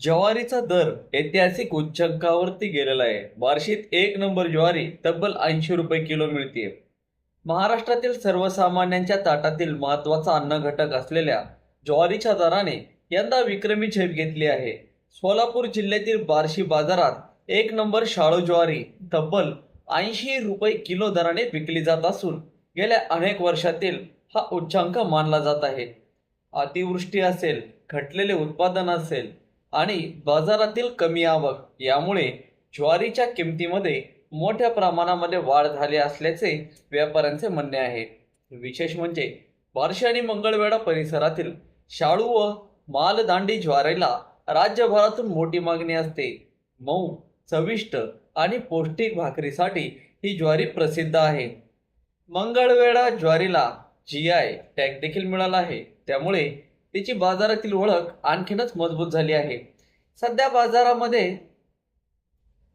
ज्वारीचा दर ऐतिहासिक उच्चांकावरती गेलेला आहे. बार्शीत एक नंबर ज्वारी तब्बल 80 रुपये किलो मिळते. महाराष्ट्रातील सर्वसामान्यांच्या ताटातील महत्त्वाचा अन्न घटक असलेल्या ज्वारीच्या दराने यंदा विक्रमी झेप घेतली आहे. सोलापूर जिल्ह्यातील बार्शी बाजारात एक नंबर शाळू ज्वारी तब्बल 80 रुपये किलो दराने विकली जात असून गेल्या अनेक वर्षातील हा उच्चांक मानला जात आहे. अतिवृष्टी असेल, घटलेले उत्पादन असेल आणि बाजारातील कमी आवक यामुळे ज्वारीच्या किमतीमध्ये मोठ्या प्रमाणामध्ये वाढ झाली असल्याचे व्यापाऱ्यांचे म्हणणे आहे. विशेष म्हणजे बार्शी आणि मंगळवेढा परिसरातील शाळू व मालदांडी ज्वारीला राज्यभरातून मोठी मागणी असते. मऊ, चविष्ट आणि पौष्टिक भाकरीसाठी ही ज्वारी प्रसिद्ध आहे. मंगळवेढा ज्वारीला GI टॅग देखील मिळाला आहे, त्यामुळे तिची बाजारातील ओळख आणखीनच मजबूत झाली आहे. सध्या बाजारामध्ये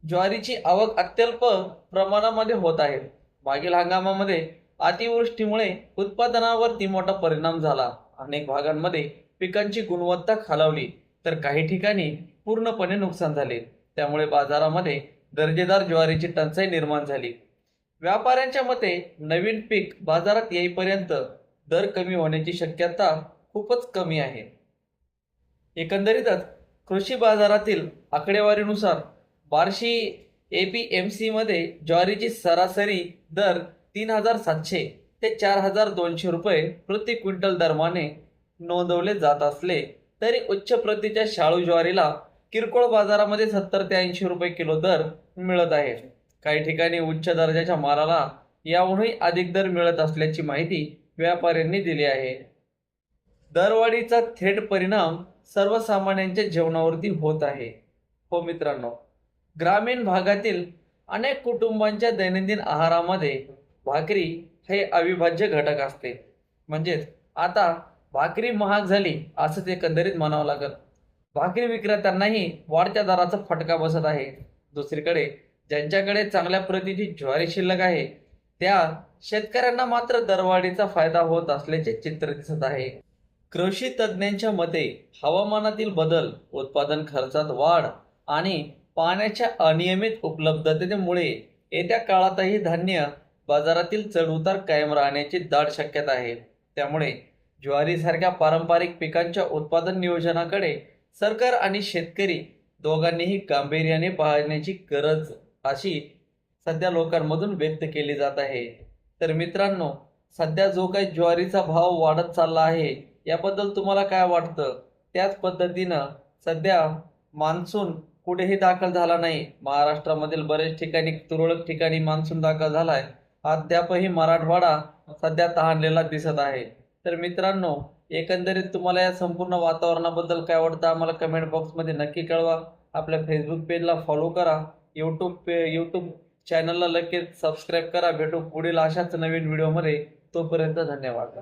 ज्वारीची आवक अत्यल्प प्रमाणामध्ये होत आहे. मागील हंगामामध्ये अतिवृष्टीमुळे उत्पादनावरती मोठा परिणाम झाला. अनेक भागांमध्ये पिकांची गुणवत्ता खालावली तर काही ठिकाणी पूर्णपणे नुकसान झाले. त्यामुळे बाजारामध्ये दर्जेदार ज्वारीची टंचाई निर्माण झाली. व्यापाऱ्यांच्या मते नवीन पीक बाजारात येईपर्यंत दर कमी होण्याची शक्यता खूपच कमी आहे. एकंदरीतच कृषी बाजारातील आकडेवारीनुसार बार्शी APMC मध्ये ज्वारीची सरासरी दर 3,700 ते 4,200 रुपये प्रति क्विंटल दरम्याने नोंदवले जात असले तरी उच्च प्रतीच्या शाळू ज्वारीला किरकोळ बाजारामध्ये 70 ते 80 रुपये किलो दर मिळत आहे. काही ठिकाणी उच्च दर्जाच्या मालाला याहूनही अधिक दर मिळत असल्याची माहिती व्यापाऱ्यांनी दिली आहे. दरवाढीचा थेट परिणाम सर्वसामान्यांच्या जेवणावरती होत आहे. हो मित्रांनो, ग्रामीण भागातील अनेक कुटुंबांच्या दैनंदिन आहारामध्ये भाकरी हे अविभाज्य घटक असते. म्हणजेच आता भाकरी महाग झाली असंच एकंदरीत म्हणावं लागेल. भाकरी विक्रेत्यांनाही वाढत्या दराचा फटका बसत आहे. दुसरीकडे ज्यांच्याकडे चांगल्या प्रतीची ज्वारी शिल्लक आहे त्या शेतकऱ्यांना मात्र दरवाढीचा फायदा होत असल्याचे चित्र दिसत आहे. कृषी तज्ज्ञांच्या मते हवामानातील बदल, उत्पादन खर्चात वाढ आणि पाण्याच्या अनियमित उपलब्धतेमुळे येत्या काळातही धान्य बाजारातील चढउतार कायम राहण्याची दाट शक्यता आहे. त्यामुळे ज्वारीसारख्या पारंपरिक पिकांच्या उत्पादन नियोजनाकडे सरकार आणि शेतकरी दोघांनीही गांभीर्याने पाहण्याची गरज अशी सध्या लोकांमधून व्यक्त केली जात आहे. तर मित्रांनो, सध्या जो काही ज्वारीचा भाव वाढत चालला आहे याबद्दल तुम्हाला काय वाटतं? त्याच पद्धतीनं सध्या मान्सून कुठेही दाखल झाला नाही. महाराष्ट्रामधील बरेच ठिकाणी, तुरळक ठिकाणी मान्सून दाखल झालाय. अद्यापही मराठवाडा सध्या तहानलेला दिसत आहे. तर मित्रांनो, एकंदरीत तुम्हाला या संपूर्ण वातावरणाबद्दल काय वाटतं आम्हाला कमेंट बॉक्समध्ये नक्की कळवा. आपल्या फेसबुक पेजला फॉलो करा. यूट्यूब चॅनलला लगेच सबस्क्राईब करा. भेटू पुढील अशाच नवीन व्हिडिओमध्ये. तोपर्यंत धन्यवाद.